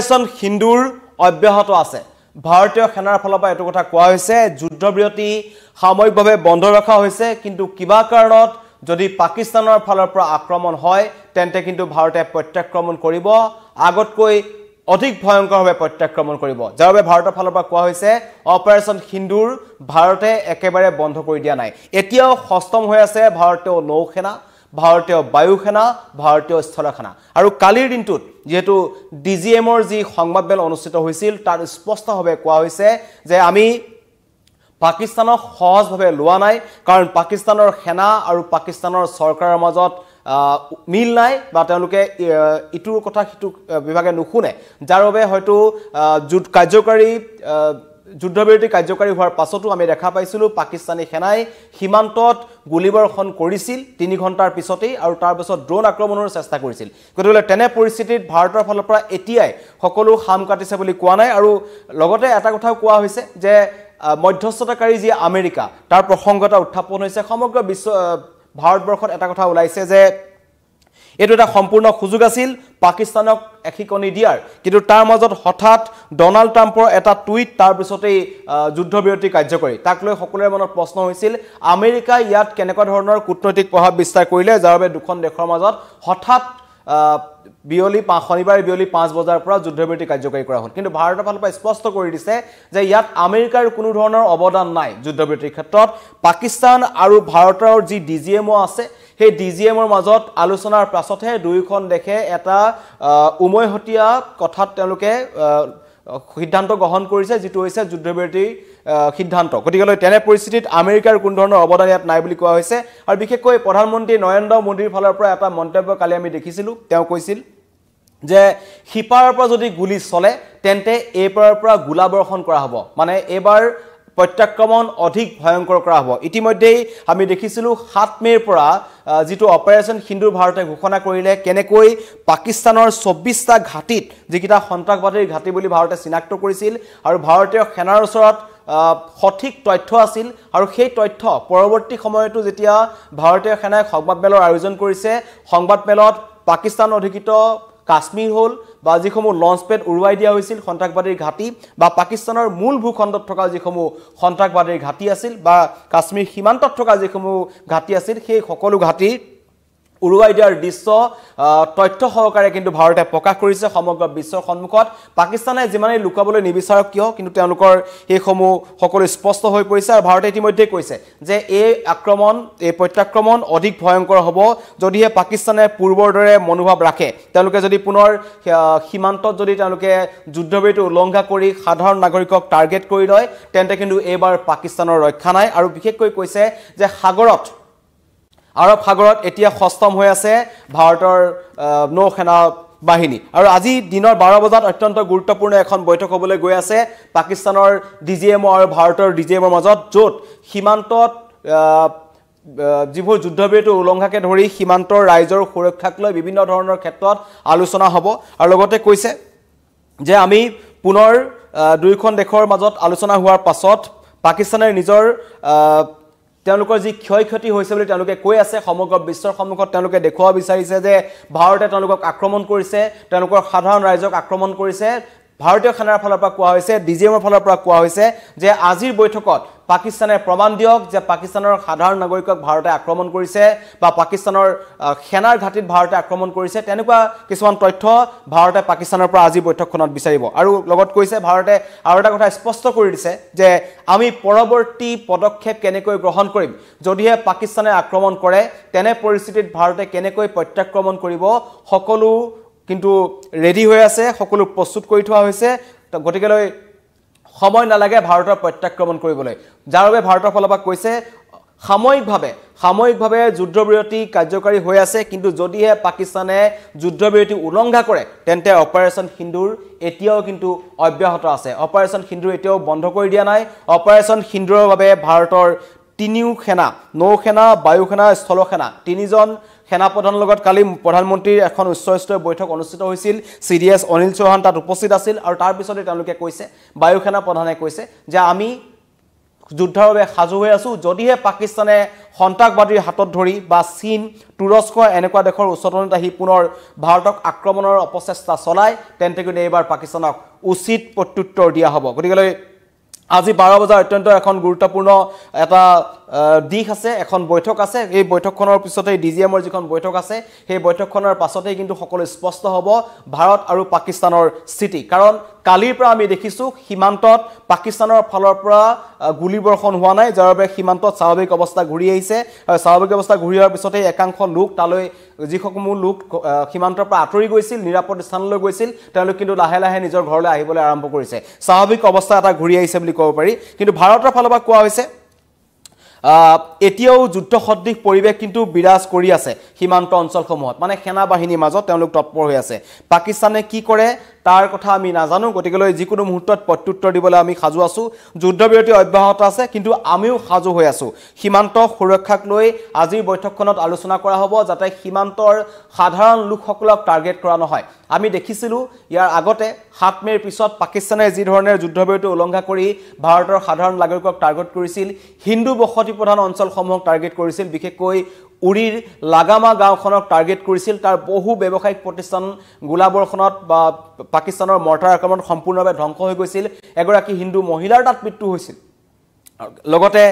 operation সিন্দুৰ অব্যাহত আছে ভাৰতীয় সেনাৰ ফালৰ পৰা এটো কথা কোৱা হৈছে যুদ্ধবিৰতি সাময়িকভাৱে বন্ধ ৰখা হৈছে কিন্তু কিবা কাৰণত যদি পাকিস্তানৰ ফালৰ পৰা আক্ৰমণ হয় তেন্তে কিন্তু ভাৰতে প্ৰত্যাক্ৰমণ কৰিব আগতকৈ অধিক ভয়ংকৰভাৱে প্ৰত্যাক্ৰমণ কৰিব যাৰ বাবে ভাৰতৰ ফালৰ পৰা কোৱা হৈছে অপাৰেশ্যন সিন্দুৰ ভাৰতে একেবাৰে বন্ধ কৰি দিয়া নাই এতিয়াও সষ্টম হৈ আছে ভাৰতীয় নৌসেনা ভাৰতীয় বায়ুসেনা ভাৰতীয় স্থলসেনা আৰু কালিৰ দিনটোত যেহেতু ডিজিএমৰ যি সংবাদমেল অনুষ্ঠিত হৈছিল তাৰ স্পষ্টভাৱে কোৱা হৈছে যে আমি পাকিস্তানক সহজভাৱে লোৱা নাই কাৰণ পাকিস্তানৰ সেনা আৰু পাকিস্তানৰ চৰকাৰৰ মাজত মিল নাই বা তেওঁলোকে ইটোৰ কথা হিটো বিভাগে নুশুনে যাৰ বাবে হয়তো যুদ্ধবিৰতি কাৰ্যকাৰী হোৱাৰ পাছতো আমি দেখা পাইছিলো পাকিস্তানী সেনাই সীমান্তত গুলিবৰ্ষণ কৰিছিল 3 ঘণ্টাৰ পিছতেই আৰু তাৰ পিছত ড্ৰোন আক্ৰমণৰ চেষ্টা কৰিছিল গতিকে তেনে পৰিস্থিতিত ভাৰতৰ ফালৰ পৰা এতিয়াই সকলো হাম কাটিছে বুলি কোৱা নাই আৰু লগতে এটা কথাও কোৱা হৈছে যে মধ্যস্থতাকাৰী যি আমেৰিকা তাৰ প্ৰসংগতা উত্থাপন হৈছে সমগ্ৰ বিশ্ব ভাৰতবৰ্ষত এটা কথা ওলাইছে যে এটো এটা সম্পূৰ্ণ সুযোগ আছিল পাকিস্তানক এখিকনি দিয়াৰ কিন্তু তাৰ মাজত হঠাৎ ডনাল্ড ট্ৰাম্পৰ এটা টুইট তাৰ পিছতেই যুদ্ধবিৰতি কাৰ্যকৰী তাক লৈ সকলোৰে মনত প্ৰশ্ন হৈছিল আমেৰিকা ইয়াত কেনেকুৱা ধৰণৰ কূটনৈতিক প্ৰভাৱ বিস্তাৰ কৰিলে যাৰ বাবে দুখন দেশৰ মাজত হঠাৎ শনিবাৰে বিয়লি 5 বজাৰ পৰা যুদ্ধবিৰতি কাৰ্যকৰী কৰা হ'ল কিন্তু ভাৰতৰ ফালৰ পৰা স্পষ্ট কৰি দিছে যে ইয়াত আমেৰিকাৰ কোনো ধৰণৰ অৱদান নাই যুদ্ধবিৰতিৰ ক্ষেত্ৰত পাকিস্তান আৰু ভাৰতৰ যি ডিজিএমও আছে সেই ডিজিএমৰ মাজত আলোচনাৰ পাছতহে দুইখন দেশে এটা উমৈহতীয়া কথাত তেওঁলোকে সিদ্ধান্ত গ্ৰহণ কৰিছে যেটো হৈছে যুদ্ধবিৰতি সিদ্ধান্ত গতিকে তেনে পৰিস্থিতিত আমেৰিকাৰ কোনো ধৰণৰ অৱদান ইয়াত নাই বুলি কোৱা হৈছে আৰু বিশেষকৈ প্ৰধানমন্ত্ৰী নৰেন্দ্ৰ মোদীৰ ফালৰ পৰা এটা মন্তব্য কালি আমি দেখিছিলো তেওঁ কৈছিল যে হিপাৰৰ পৰা যদি গুলি চলে তেন্তে এইপাৰৰ পৰা গোলাবৰ্ষণ কৰা হ'ব মানে এবাৰ প্ৰত্যাক্ৰমণ অধিক ভয়ংকৰ কৰা হ'ব ইতিমধ্যেই আমি দেখিছিলো 7 মেৰ পৰা যেটো অপাৰেশ্যন সিন্দুৰ ভাৰতে ঘোষণা কৰিলে কেনেকৈ পাকিস্তানৰ 24টা ঘাটিত যিকিটা সন্ত্ৰাসবাদীৰ ঘাটি বুলি ভাৰতে চিনাক্ত কৰিছিল আৰু ভাৰতীয় সেনাৰ ওচৰত সঠিক তথ্য আছিল আৰু সেই তথ্য পৰৱৰ্তী সময়তো যেতিয়া ভাৰতীয় সেনাই সংবাদমেলৰ আয়োজন কৰিছে সংবাদমেলত পাকিস্তান অধিকৃত কাশ্মীৰ হল বা যিসমূহ লঞ্চপেড উৰুৱাই দিয়া হৈছিল সন্ত্ৰাসবাদীৰ ঘাটি বা পাকিস্তানৰ মূল ভূখণ্ডত থকা যিসমূহ সন্ত্ৰাসবাদীৰ ঘাটি আছিল বা কাশ্মীৰ সীমান্তত থকা যিসমূহ ঘাটি আছিল সেই সকলো ঘাটি উৰুৱাই দিয়াৰ দৃশ্য তথ্য সহকাৰে কিন্তু ভাৰতে প্ৰকাশ কৰিছে সমগ্ৰ বিশ্বৰ সন্মুখত পাকিস্তানে যিমানেই লুকাবলৈ নিবিচাৰক কিয় কিন্তু তেওঁলোকৰ এইসমূহ সকলো স্পষ্ট হৈ পৰিছে আৰু ভাৰতে ইতিমধ্যে কৈছে যে এই প্ৰত্যাক্ৰমণ অধিক ভয়ংকৰ হ'ব যদিহে পাকিস্তানে পূৰ্বৰ দৰে মনোভাৱ ৰাখে তেওঁলোকে যদি পুনৰ সীমান্তত যদি তেওঁলোকে যুদ্ধবিৰতি উলংঘা কৰি সাধাৰণ নাগৰিকক টাৰ্গেট কৰি লয় তেন্তে কিন্তু এইবাৰ পাকিস্তানৰ ৰক্ষা নাই আৰু বিশেষকৈ কৈছে যে আৰব সাগৰত এতিয়া সষ্টম হৈ আছে ভাৰতৰ নৌসেনা বাহিনী আৰু আজি দিনৰ 12 বজাত অত্যন্ত গুৰুত্বপূৰ্ণ এখন বৈঠক হ'বলৈ গৈ আছে পাকিস্তানৰ ডিজিএম আৰু ভাৰতৰ ডিজিএমৰ মাজত য'ত সীমান্তত যিবোৰ যুদ্ধবিৰতি উলংঘাকে ধৰি সীমান্তৰ ৰাইজৰ সুৰক্ষাক লৈ বিভিন্ন ধৰণৰ ক্ষেত্ৰত আলোচনা হ'ব আৰু লগতে কৈছে যে আমি পুনৰ দুইখন দেশৰ মাজত আলোচনা হোৱাৰ পাছত পাকিস্তানৰ নিজৰ তেওঁলোকৰ যি ক্ষয়ক্ষতি হৈছে বুলি তেওঁলোকে কৈ আছে সমগ্ৰ বিশ্বৰ সন্মুখত তেওঁলোকে দেখুৱা বিচাৰিছে যে ভাৰতে তেওঁলোকক আক্ৰমণ কৰিছে তেওঁলোকৰ সাধাৰণ ৰাইজক আক্ৰমণ কৰিছে ভাৰতীয় সেনাৰ ফালৰ পৰা কোৱা হৈছে ডিজিএমৰ ফালৰ পৰা কোৱা হৈছে যে আজিৰ বৈঠকত পাকিস্তানে প্ৰমাণ দিয়ক যে পাকিস্তানৰ সাধাৰণ নাগৰিকক ভাৰতে আক্ৰমণ কৰিছে বা পাকিস্তানৰ সেনাৰ ঘাটিত ভাৰতে আক্ৰমণ কৰিছে তেনেকুৱা কিছুমান তথ্য ভাৰতে পাকিস্তানৰ পৰা আজি বৈঠকখনত বিচাৰিব আৰু লগত কৈছে ভাৰতে আৰু এটা কথা স্পষ্ট কৰি দিছে যে আমি পৰৱৰ্তী পদক্ষেপ কেনেকৈ গ্ৰহণ কৰিম যদিহে পাকিস্তানে আক্ৰমণ কৰে তেনে পৰিস্থিতিত ভাৰতে কেনেকৈ প্ৰত্যাক্ৰমণ কৰিব সকলো কিন্তু ৰেডি হৈ আছে সকলো প্ৰস্তুত কৰি থোৱা হৈছে গতিকে সময় নালাগে ভাৰতৰ প্ৰত্যাক্ৰমণ কৰিবলৈ যাৰ বাবে ভাৰতৰ ফালৰ পৰা কৈছে সাময়িকভাৱে যুদ্ধবিৰতি কাৰ্যকাৰী হৈ আছে কিন্তু যদিহে পাকিস্তানে যুদ্ধবিৰতি উলংঘা কৰে তেন্তে অপাৰেশ্যন সিন্দুৰ এতিয়াও কিন্তু অব্যাহত আছে অপাৰেশ্যন সিন্দুৰ এতিয়াও বন্ধ কৰি দিয়া নাই অপাৰেশ্যন সিন্দুৰৰ বাবে ভাৰতৰ তিনিও সেনা নৌসেনা বায়ুসেনা স্থলসেনা তিনিজন সেনাপ্ৰধানৰ লগত কালি প্ৰধানমন্ত্ৰীৰ এখন উচ্চস্তৰীয় বৈঠক অনুষ্ঠিত হৈছিল সিডিএছ অনিল চৌহান তাত উপস্থিত আছিল আৰু তাৰ পিছতে তেওঁলোকে কৈছে বায়ুসেনা প্ৰধানে কৈছে যে আমি যুদ্ধৰ বাবে সাজু হৈ আছো যদিহে পাকিস্তানে সন্ত্ৰাসবাদীৰ হাতত ধৰি বা চীন তুৰস্ক এনেকুৱা দেশৰ উচ্চতনত আহি পুনৰ ভাৰতক আক্ৰমণৰ অপচেষ্টা চলাই তেন্তে কিন্তু এইবাৰ পাকিস্তানক উচিত প্ৰত্যুত্তৰ দিয়া হ'ব গতিকে আজি 12 বজাৰ অত্যন্ত এখন গুৰুত্বপূৰ্ণ এটা দিশ আছে এখন বৈঠক আছে এই বৈঠকখনৰ পিছতে ডিজিএমৰ যিখন বৈঠক আছে সেই বৈঠকখনৰ পাছতে কিন্তু সকলো স্পষ্ট হ'ব ভাৰত আৰু পাকিস্তানৰ স্থিতি কাৰণ কালিৰ পৰা আমি দেখিছো সীমান্তত পাকিস্তানৰ ফালৰ পৰা গুলিবৰ্ষণ হোৱা নাই যাৰ বাবে সীমান্তত স্বাভাৱিক অৱস্থা ঘূৰি আহিছে আৰু স্বাভাৱিক অৱস্থা ঘূৰি অহাৰ পিছতে একাংশ লোক তালৈ যিসমূহ লোক সীমান্তৰ পৰা আঁতৰি গৈছিল নিৰাপদ স্থানলৈ গৈছিল তেওঁলোক কিন্তু লাহে লাহে নিজৰ ঘৰলৈ আহিবলৈ আৰম্ভ কৰিছে স্বাভাৱিক অৱস্থা এটা ঘূৰি আহিছে বুলি ক'ব পাৰি কিন্তু ভাৰতৰ ফালৰ পৰা কোৱা হৈছে এতিয়াও যুদ্ধ সদৃশ পৰিবেশ কিন্তু বিৰাজ কৰি আছে সীমান্ত অঞ্চলসমূহত মানে সেনা বাহিনীৰ মাজত তেওঁলোক তৎপৰ হৈ আছে পাকিস্তানে কি কৰে তাৰ কথা আমি নাজানো গতিকেলৈ যিকোনো মুহূৰ্তত প্ৰত্যুত্তৰ দিবলৈ আমি সাজু আছো যুদ্ধবিৰতি অব্যাহত আছে কিন্তু আমিও সাজু হৈ আছো সীমান্ত সুৰক্ষাক লৈ আজিৰ বৈঠকখনত আলোচনা কৰা হ'ব যাতে সীমান্তৰ সাধাৰণ লোকসকলক টাৰ্গেট কৰা নহয় আমি দেখিছিলো ইয়াৰ আগতে 7 মেৰ পিছত পাকিস্তানে যি ধৰণৰ যুদ্ধবিৰতি উলংঘা কৰি ভাৰতৰ সাধাৰণ নাগৰিকক টাৰ্গেট কৰিছিল হিন্দু বসতি প্ৰধান অঞ্চলসমূহক টাৰ্গেট কৰিছিল বিশেষকৈ উৰিৰ লাগামা গাঁওখনক টাৰ্গেট কৰিছিল তাৰ বহু ব্যৱসায়িক প্ৰতিষ্ঠান গোলাবৰ্ষণত বা পাকিস্তানৰ মৰ্টাৰ আক্ৰমণত সম্পূৰ্ণভাৱে ধ্বংস হৈ গৈছিল এগৰাকী হিন্দু মহিলাৰ তাত মৃত্যু হৈছিল লগতে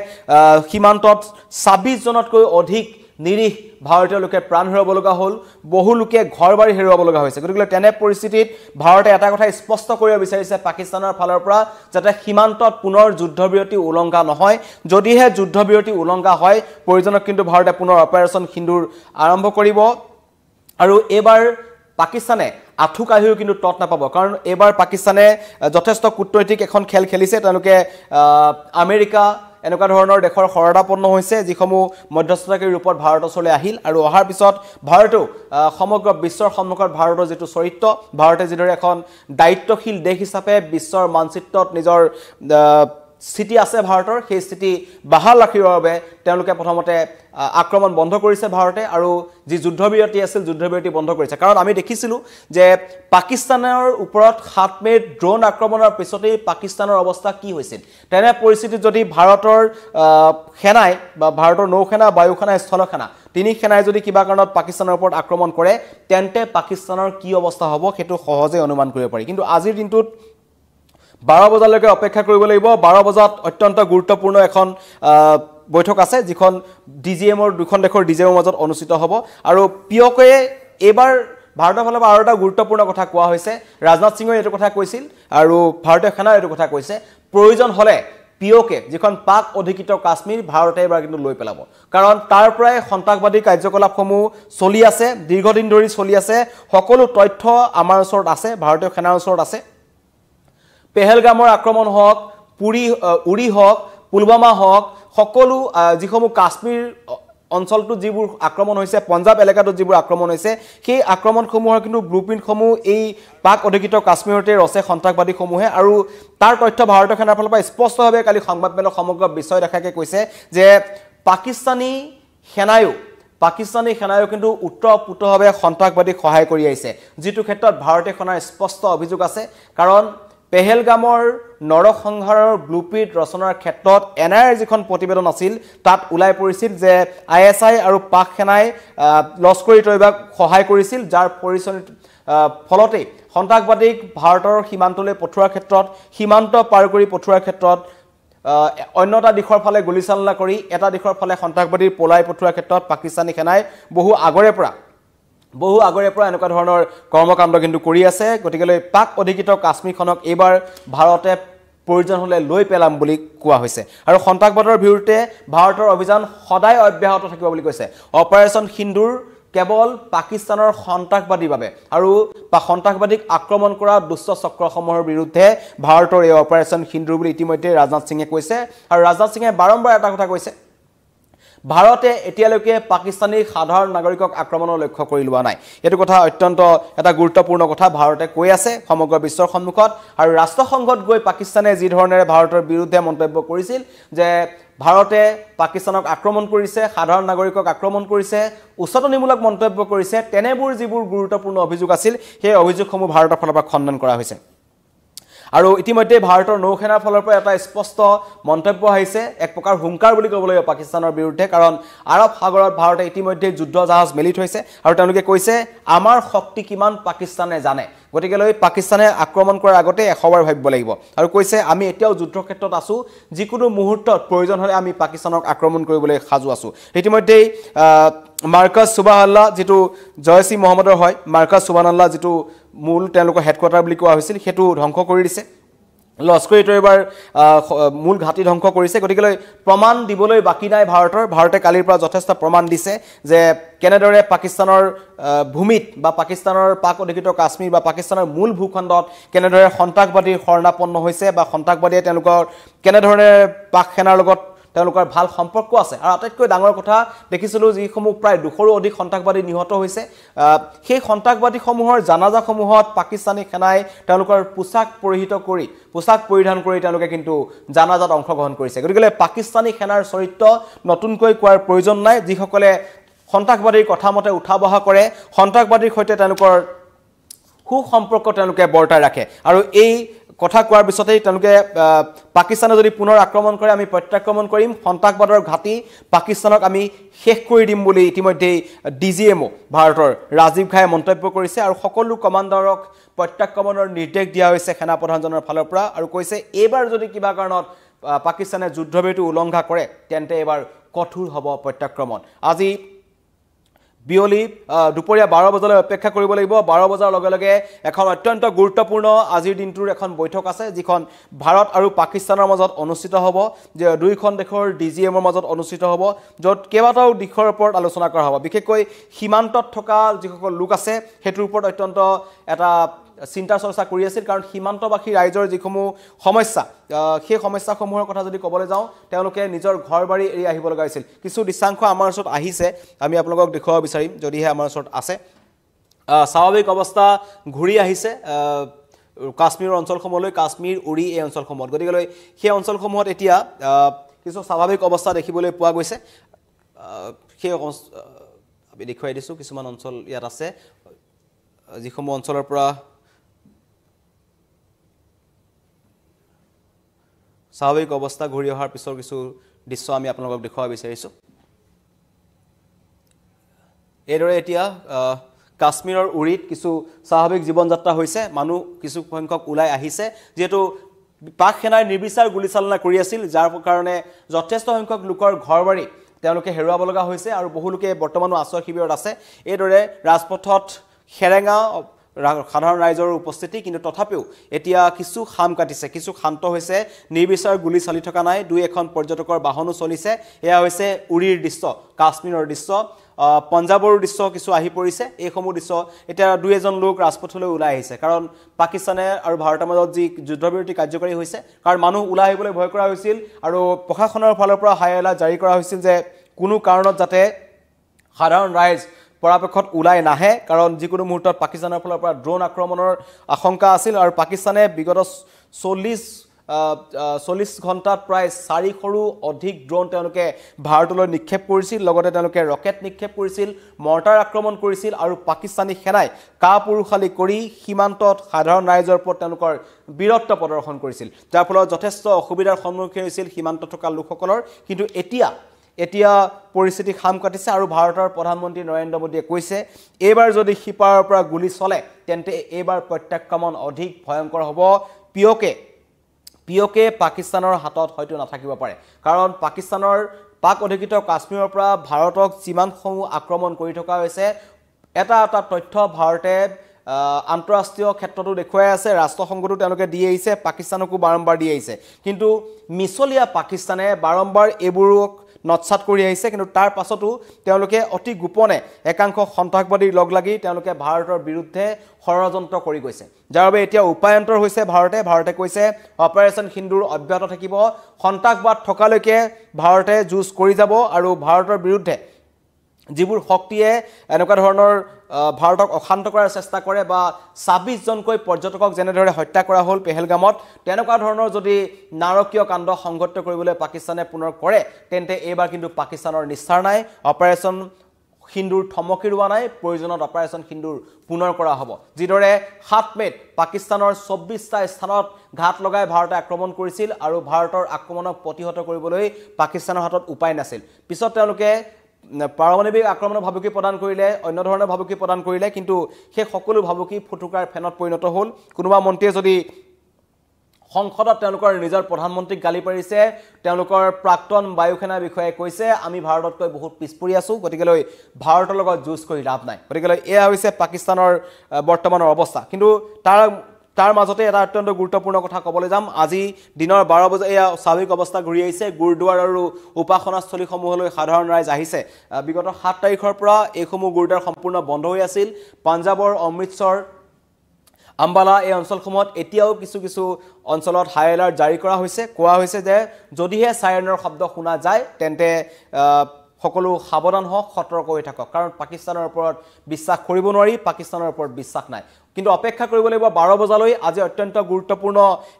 সীমান্তত 26 জনতকৈ অধিক নিৰীহ ভাৰতীয় লোকে প্ৰাণ হেৰুৱাব লগা হ'ল বহু লোকে ঘৰবাৰী হেৰুৱাব লগা হৈছে গতিকে তেনে পৰিস্থিতিত ভাৰতে এটা কথা স্পষ্ট কৰিব বিচাৰিছে পাকিস্তানৰ ফালৰ পৰা যাতে সীমান্তত পুনৰ যুদ্ধবিৰতি উলংঘা নহয় যদিহে যুদ্ধবিৰতি উলংঘা হয় প্ৰয়োজনত কিন্তু ভাৰতে পুনৰ অপাৰেচন সিন্দুৰ আৰম্ভ কৰিব আৰু এবাৰ পাকিস্তানে আঠু কাহিও কিন্তু তত নাপাব কাৰণ এবাৰ পাকিস্তানে যথেষ্ট কূটনৈতিক এখন খেল খেলিছে তেওঁলোকে আমেৰিকা এনেকুৱা ধৰণৰ দেশৰ শৰণাপন্ন হৈছে যিসমূহ মধ্যস্থতাকাৰী ৰূপত ভাৰতলৈ আহিল আৰু অহাৰ পিছত ভাৰতেও সমগ্ৰ বিশ্বৰ সন্মুখত ভাৰতৰ যেটো চৰিত্ৰ ভাৰতে যিদৰে এখন দায়িত্বশীল দেশ হিচাপে বিশ্বৰ মানচিত্ৰত নিজৰ স্থিতি আছে ভাৰতৰ সেই স্থিতি বাহাল ৰাখিবৰ বাবে তেওঁলোকে প্ৰথমতে আক্ৰমণ বন্ধ কৰিছে ভাৰতে আৰু যি যুদ্ধবিৰতি আছিল যুদ্ধবিৰতি বন্ধ কৰিছে কাৰণ আমি দেখিছিলো যে পাকিস্তানৰ ওপৰত 7 মেৰ ড্ৰোন আক্ৰমণৰ পিছতেই পাকিস্তানৰ অৱস্থা কি হৈছিল তেনে পৰিস্থিতিত যদি ভাৰতৰ সেনাই বা ভাৰতৰ নৌসেনা বায়ুসেনা স্থলসেনা তিনি সেনাই যদি কিবা কাৰণত পাকিস্তানৰ ওপৰত আক্ৰমণ কৰে তেন্তে পাকিস্তানৰ কি অৱস্থা হ'ব সেইটো সহজে অনুমান কৰিব পাৰি কিন্তু আজিৰ দিনটোত 12 বজালৈকে অপেক্ষা কৰিব লাগিব 12 বজাত অত্যন্ত গুৰুত্বপূৰ্ণ এখন বৈঠক আছে যিখন ডিজিএমৰ দুখন দেশৰ ডিজিএমৰ মাজত অনুষ্ঠিত হ'ব আৰু পিঅকে এবাৰ ভাৰতৰ ফালৰ পৰা আৰু এটা গুৰুত্বপূৰ্ণ কথা কোৱা হৈছে ৰাজনাথ সিঙে এইটো কথা কৈছিল আৰু ভাৰতীয় সেনাই এইটো কথা কৈছে প্ৰয়োজন হলে পিঅকে যিখন পাক অধিকৃত কাশ্মীৰ ভাৰতে এবাৰ কিন্তু লৈ পেলাব কাৰণ তাৰ পৰাই সন্ত্ৰাসবাদী কাৰ্যকলাপসমূহ চলি আছে দীৰ্ঘদিন ধৰি চলি আছে সকলো তথ্য আমাৰ ওচৰত আছে ভাৰতীয় সেনাৰ ওচৰত আছে পেহেলগামৰ আক্ৰমণ হওক উৰি হওক পুলৱামা হওক সকলো যিসমূহ কাশ্মীৰ অঞ্চলটো যিবোৰ আক্ৰমণ হৈছে পঞ্জাব এলেকাটো যিবোৰ আক্ৰমণ হৈছে সেই আক্ৰমণসমূহৰ কিন্তু ব্লুপ্ৰিণ্টসমূহ এই পাক অধিকৃত কাশ্মীৰতে ৰছে সন্ত্ৰাসবাদীসমূহে আৰু তাৰ তথ্য ভাৰতীয় সেনাৰ ফালৰ পৰা স্পষ্টভাৱে কালি সংবাদমেলত সমগ্ৰ বিশ্বই দেখাকে কৈছে যে পাকিস্তানী সেনায়ো কিন্তু উত্তৰপুতভাৱে সন্ত্ৰাসবাদীক সহায় কৰি আহিছে যিটো ক্ষেত্ৰত ভাৰতীয় সেনাৰ স্পষ্ট অভিযোগ আছে কাৰণ পেহেলগামৰ নৰসংহাৰৰ ব্লুপ্ৰিণ্ট ৰচনাৰ ক্ষেত্ৰত এনআইএৰ যিখন প্ৰতিবেদন আছিল তাত ওলাই পৰিছিল যে আইএসআই আৰু পাক সেনাই লস্কৰী তৈবাক সহায় কৰিছিল যাৰ ফলতে সন্ত্ৰাসবাদীক ভাৰতৰ সীমান্তলৈ পঠোৱাৰ ক্ষেত্ৰত সীমান্ত পাৰ কৰি পঠোৱাৰ ক্ষেত্ৰত অন্যটা দিশৰ ফালে গুলিচালনা কৰি এটা দিশৰ ফালে সন্ত্ৰাসবাদীৰ পলাই পঠোৱাৰ ক্ষেত্ৰত পাকিস্তানী সেনাই বহু আগৰে পৰা এনেকুৱা ধৰণৰ কৰ্মকাণ্ড কিন্তু কৰি আছে গতিকে পাক অধিকৃত কাশ্মীৰখনক এবাৰ ভাৰতে প্ৰয়োজন হলে লৈ পেলাম বুলি কোৱা হৈছে আৰু সন্ত্ৰাসবাদৰ বিৰুদ্ধে ভাৰতৰ অভিযান সদায় অব্যাহত থাকিব বুলি কৈছে অপাৰেচন সিন্দুৰ কেৱল পাকিস্তানৰ সন্ত্ৰাসবাদীৰ বাবে আৰু সন্ত্ৰাসবাদীক আক্ৰমণ কৰা দুষ্ট চক্ৰসমূহৰ বিৰুদ্ধে ভাৰতৰ এই অপাৰেচন সিন্দুৰ বুলি ইতিমধ্যে ৰাজনাথ সিঙে কৈছে আৰু ৰাজনাথ সিঙে বাৰম্বাৰ এটা কথা কৈছে ভাৰতে এতিয়ালৈকে পাকিস্তানী সাধাৰণ নাগৰিকক আক্ৰমণৰ লক্ষ্য কৰি লোৱা নাই এটো কথা অত্যন্ত এটা গুৰুত্বপূৰ্ণ কথা ভাৰতে কৈ আছে সমগ্ৰ বিশ্বৰ সন্মুখত আৰু ৰাষ্ট্ৰসংঘত গৈ পাকিস্তানে যি ধৰণেৰে ভাৰতৰ বিৰুদ্ধে মন্তব্য কৰিছিল যে ভাৰতে পাকিস্তানক আক্ৰমণ কৰিছে সাধাৰণ নাগৰিকক আক্ৰমণ কৰিছে উচ্চতনিমূলক মন্তব্য কৰিছে তেনেবোৰ যিবোৰ গুৰুত্বপূৰ্ণ অভিযোগ আছিল সেই অভিযোগসমূহ ভাৰতৰ ফালৰ পৰা খণ্ডন কৰা হৈছে আৰু ইতিমধ্যে ভাৰতৰ নৌসেনাৰ ফালৰ পৰা এটা স্পষ্ট মন্তব্য আহিছে এক প্ৰকাৰ হুংকাৰ বুলি ক'ব লাগিব পাকিস্তানৰ বিৰুদ্ধে কাৰণ আৰব সাগৰত ভাৰতে ইতিমধ্যে যুদ্ধ জাহাজ মেলি থৈছে আৰু তেওঁলোকে কৈছে আমাৰ শক্তি কিমান পাকিস্তানে জানে গতিকে লৈ পাকিস্তানে আক্ৰমণ কৰাৰ আগতে এশবাৰ ভাবিব লাগিব আৰু কৈছে আমি এতিয়াও যুদ্ধ ক্ষেত্ৰত আছো যিকোনো মুহূৰ্তত প্ৰয়োজন হলে আমি পাকিস্তানক আক্ৰমণ কৰিবলৈ সাজু আছো ইতিমধ্যে মাৰ্কাজ সুবহানাল্লাহ যেটো জয়সি মোহাম্মদৰ হয় মাৰ্কাজ সুবহানাল্লাহ যেটো মূল তেওঁলোকৰ হেডকোৱাৰ্টাৰ বুলি কোৱা হৈছিল হেতু ধ্বংস কৰি দিছে লস্কৰী তৈবাৰ মূল ঘাটি ধ্বংস কৰিছে গতিকে লৈ প্ৰমাণ দিবলৈ বাকি নাই ভাৰতে কালিৰ পৰা যথেষ্ট প্ৰমাণ দিছে যে কেনেদৰে পাকিস্তানৰ ভূমিত বা পাকিস্তানৰ পাক অধিকৃত কাশ্মীৰ বা পাকিস্তানৰ মূল ভূখণ্ডত কেনেদৰে সন্ত্ৰাসবাদীৰ শৰণাপন্ন হৈছে বা সন্ত্ৰাসবাদীয়ে তেওঁলোকৰ কেনেধৰণে পাক সেনাৰ লগত তেওঁলোকৰ ভাল সম্পৰ্ক আছে আৰু আটাইতকৈ ডাঙৰ কথা দেখিছিলো যিসমূহ প্ৰায় 200ৰো অধিক সন্ত্ৰাসবাদী নিহত হৈছে সেই সন্ত্ৰাসবাদীসমূহৰ জানাজাসমূহত পাকিস্তানী সেনাই তেওঁলোকৰ পোছাক পৰিধান কৰি তেওঁলোকে কিন্তু জানাজাত অংশগ্ৰহণ কৰিছে গতিকে পাকিস্তানী সেনাৰ চৰিত্ৰ নতুনকৈ কোৱাৰ প্ৰয়োজন নাই যিসকলে সন্ত্ৰাসবাদীৰ কথা মতে উঠা বহা কৰে সন্ত্ৰাসবাদীৰ সৈতে তেওঁলোকৰ সুসম্পৰ্ক তেওঁলোকে বৰ্তাই ৰাখে আৰু এই কথা কোৱাৰ পিছতেই তেওঁলোকে পাকিস্তানে যদি পুনৰ আক্ৰমণ কৰে আমি প্ৰত্যাক্ৰমণ কৰিম সন্ত্ৰাসবাদৰ ঘাটি পাকিস্তানক আমি শেষ কৰি দিম বুলি ইতিমধ্যে ডিজিএমও ভাৰতৰ ৰাজীৱ ঘায়ে মন্তব্য কৰিছে আৰু সকলো কমাণ্ডাৰক প্ৰত্যাক্ৰমণৰ নিৰ্দেশ দিয়া হৈছে সেনা প্ৰধানজনৰ ফালৰ পৰা আৰু কৈছে এইবাৰ যদি কিবা কাৰণত পাকিস্তানে যুদ্ধবিৰতি উলংঘা কৰে তেন্তে এবাৰ কঠোৰ হ'ব প্ৰত্যাক্ৰমণ আজি বিয়লি দুপৰীয়া 12 বজালৈ অপেক্ষা কৰিব লাগিব 12 বজাৰ লগে লগে এখন অত্যন্ত গুৰুত্বপূৰ্ণ আজিৰ দিনটোৰ এখন বৈঠক আছে যিখন ভাৰত আৰু পাকিস্তানৰ মাজত অনুষ্ঠিত হ'ব যে দুইখন দেশৰ ডিজিএমৰ মাজত অনুষ্ঠিত হ'ব য'ত কেইবাটাও দিশৰ ওপৰত আলোচনা কৰা হ'ব বিশেষকৈ সীমান্তত থকা যিসকল লোক আছে হেতুৰ ওপৰত অত্যন্ত এটা চিন্তা চৰ্চা কৰি আছিল কাৰণ সীমান্তবাসী ৰাইজৰ যিসমূহ সমস্যা সেই সমস্যাসমূহৰ কথা যদি ক'বলৈ যাওঁ তেওঁলোকে নিজৰ ঘৰবাৰী এৰি আহিব লগা হৈছিল কিছু দৃশ্যাংশ আমাৰ ওচৰত আহিছে আমি আপোনালোকক দেখুৱাব বিচাৰিম যদিহে আমাৰ ওচৰত আছে স্বাভাৱিক অৱস্থা ঘূৰি আহিছে কাশ্মীৰৰ অঞ্চলসমূহলৈ কাশ্মীৰ উৰি এই অঞ্চলসমূহত গতিকে সেই অঞ্চলসমূহত এতিয়া কিছু স্বাভাৱিক অৱস্থা দেখিবলৈ পোৱা গৈছে সেই আমি দেখুৱাই দিছোঁ কিছুমান অঞ্চল ইয়াত আছে যিসমূহ অঞ্চলৰ পৰা স্বাভাৱিক অৱস্থা ঘূৰি অহাৰ পিছৰ কিছু দৃশ্য আমি আপোনালোকক দেখুৱাব বিচাৰিছোঁ এইদৰে এতিয়া কাশ্মীৰৰ উৰিত কিছু স্বাভাৱিক জীৱন যাত্ৰা হৈছে মানুহ কিছু সংখ্যক ওলাই আহিছে যেহেতু পাক সেনাই নিৰ্বিচাৰ গুলীচালনা কৰি আছিল যাৰ কাৰণে যথেষ্ট সংখ্যক লোকৰ ঘৰবাৰী তেওঁলোকে হেৰুৱাব লগা হৈছে আৰু বহু লোকে বৰ্তমানো আশ্ৰয় শিবিৰত আছে এইদৰে ৰাজপথত খেৰেঙা সাধাৰণ ৰাইজৰ উপস্থিতি কিন্তু তথাপিও এতিয়া কিছু খাম কাটিছে কিছু শান্ত হৈছে নিৰ্বিচাৰ গুলি চলি থকা নাই দুই এখন পৰ্যটকৰ বাহনো চলিছে এয়া হৈছে উৰিৰ দৃশ্য কাশ্মীৰৰ দৃশ্য পঞ্জাবৰ দৃশ্য কিছু আহি পৰিছে এইসমূহ দৃশ্য এতিয়া দুই এজন লোক ৰাজপথলৈ ওলাই আহিছে কাৰণ পাকিস্তানে আৰু ভাৰতৰ মাজত যি যুদ্ধবিৰতি কাৰ্যকৰী হৈছে কাৰণ মানুহ ওলাই আহিবলৈ ভয় কৰা হৈছিল আৰু প্ৰশাসনৰ ফালৰ পৰা হাই এলাৰ্ট জাৰি কৰা হৈছিল যে কোনো কাৰণত যাতে সাধাৰণ ৰাইজ পৰাপক্ষত ওলাই নাহে কাৰণ যিকোনো মুহূৰ্তত পাকিস্তানৰ ফালৰ পৰা ড্ৰোন আক্ৰমণৰ আশংকা আছিল আৰু পাকিস্তানে বিগত 40 ঘণ্টাত প্ৰায় 400ৰো অধিক ড্ৰোন তেওঁলোকে ভাৰতলৈ নিক্ষেপ কৰিছিল লগতে তেওঁলোকে ৰকেট নিক্ষেপ কৰিছিল মৰ্টাৰ আক্ৰমণ কৰিছিল আৰু পাকিস্তানী সেনাই কাপুৰুষালি কৰি সীমান্তত সাধাৰণ ৰাইজৰ ওপৰত তেওঁলোকৰ বীৰত্ব প্ৰদৰ্শন কৰিছিল যাৰ ফলত যথেষ্ট অসুবিধাৰ সন্মুখীন হৈছিল সীমান্তত থকা লোকসকলৰ কিন্তু এতিয়া পৰিস্থিতি খাম কাটিছে আৰু ভাৰতৰ প্ৰধানমন্ত্ৰী নৰেন্দ্ৰ মোদীয়ে কৈছে এইবাৰ যদি সিপাৰৰ পৰা গুলি চলে তেন্তে এইবাৰ প্ৰত্যাক্ৰমণ অধিক ভয়ংকৰ হ'ব পিয়কে পাকিস্তানৰ হাতত হয়তো নাথাকিব পাৰে কাৰণ পাকিস্তানৰ পাক অধিকৃত কাশ্মীৰৰ পৰা ভাৰতক যিমানসমূহ আক্ৰমণ কৰি থকা হৈছে এটা তথ্য ভাৰতে আন্তঃৰাষ্ট্ৰীয় ক্ষেত্ৰতো দেখুৱাই আছে ৰাষ্ট্ৰসংঘতো তেওঁলোকে দি আহিছে পাকিস্তানকো বাৰম্বাৰ দি আহিছে কিন্তু মিছলীয়া পাকিস্তানে বাৰম্বাৰ এইবোৰক নৎসাত কৰি আহিছে কিন্তু তাৰ পাছতো তেওঁলোকে অতি গোপনে একাংশ সন্ত্ৰাসবাদীৰ লগ লাগি তেওঁলোকে ভাৰতৰ বিৰুদ্ধে ষড়যন্ত্ৰ কৰি গৈছে যাৰ বাবে এতিয়া উপায়ন্তৰ হৈছে ভাৰতে কৈছে অপাৰেচন সিন্দুৰ অব্যাহত থাকিব সন্ত্ৰাসবাদ থকালৈকে ভাৰতে যুঁজ কৰি যাব আৰু ভাৰতৰ বিৰুদ্ধে যিবোৰ শক্তিয়ে এনেকুৱা ধৰণৰ ভাৰতক অশান্ত কৰাৰ চেষ্টা কৰে বা 26 জনকৈ পৰ্যটকক যেনেদৰে হত্যা কৰা হ'ল পেহেলগামত তেনেকুৱা ধৰণৰ যদি নাৰকীয় কাণ্ড সংঘটিত কৰিবলৈ পাকিস্তানে পুনৰ কৰে তেন্তে এইবাৰ কিন্তু পাকিস্তানৰ নিস্তাৰ নাই অপাৰেচন সিন্দুৰ থমকি ৰোৱা নাই প্ৰয়োজনত অপাৰেশ্যন সিন্দুৰ পুনৰ কৰা হ'ব যিদৰে 7 মেত পাকিস্তানৰ 24টা স্থানত ঘাট লগাই ভাৰতে আক্ৰমণ কৰিছিল আৰু ভাৰতৰ আক্ৰমণক প্ৰতিহত কৰিবলৈ পাকিস্তানৰ হাতত উপায় নাছিল পিছত তেওঁলোকে পাৰমাণৱিক আক্ৰমণৰ ভাবুকি প্ৰদান কৰিলে অন্য ধৰণৰ ভাবুকি প্ৰদান কৰিলে কিন্তু সেই সকলো ভাবুকি ফুটুকাৰ ফেনত পৰিণত হ'ল কোনোবা মন্ত্ৰীয়ে যদি সংসদত তেওঁলোকৰ নিজৰ প্ৰধানমন্ত্ৰীক গালি পাৰিছে তেওঁলোকৰ প্ৰাক্তন বায়ুসেনা বিষয়াই কৈছে আমি ভাৰততকৈ বহুত পিছপৰি আছো গতিকেলৈ ভাৰতৰ লগত যুঁজ কৰি লাভ নাই গতিকেলৈ এয়া হৈছে পাকিস্তানৰ বৰ্তমানৰ অৱস্থা কিন্তু তাৰ মাজতে এটা অত্যন্ত গুৰুত্বপূৰ্ণ কথা ক'বলৈ যাম আজি দিনৰ 12 বজা এয়া স্বাভাৱিক অৱস্থা ঘূৰি আহিছে গুৰুদ্বাৰ আৰু উপাসনাস্থলীসমূহলৈ সাধাৰণ ৰাইজ আহিছে বিগত 7 তাৰিখৰ পৰা এইসমূহ গুৰুদ্বাৰ সম্পূৰ্ণ বন্ধ হৈ আছিল পাঞ্জাবৰ অমৃতসৰ আম্বালা এই অঞ্চলসমূহত এতিয়াও কিছু অঞ্চলত হাই এলাৰ্ট জাৰি কৰা হৈছে কোৱা হৈছে যে যদিহে সাইৰেনৰ শব্দ শুনা যায় তেন্তে সকলো সাৱধান হওক সতৰ্ক হৈ থাকক কাৰণ পাকিস্তানৰ ওপৰত বিশ্বাস কৰিব নোৱাৰি পাকিস্তানৰ ওপৰত বিশ্বাস নাই কিন্তু অপেক্ষা কৰিব লাগিব 12 বজালৈ আজি অত্যন্ত গুৰুত্বপূৰ্ণ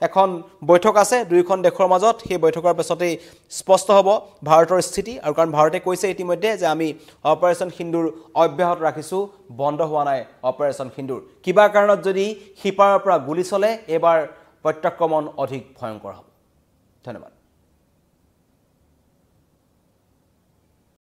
এখন বৈঠক আছে দুইখন দেশৰ মাজত সেই বৈঠকৰ পিছতেই স্পষ্ট হ'ব ভাৰতৰ স্থিতি আৰু কাৰণ ভাৰতে কৈছে ইতিমধ্যে যে আমি অপাৰেশ্যন সিন্দুৰ অব্যাহত ৰাখিছো বন্ধ হোৱা নাই অপাৰেশ্যন সিন্দুৰ কিবা কাৰণত যদি সিপাৰৰ পৰা গুলি চলে এবাৰ প্ৰত্যাক্ৰমণ অধিক ভয়ংকৰ হ'ব ধন্যবাদ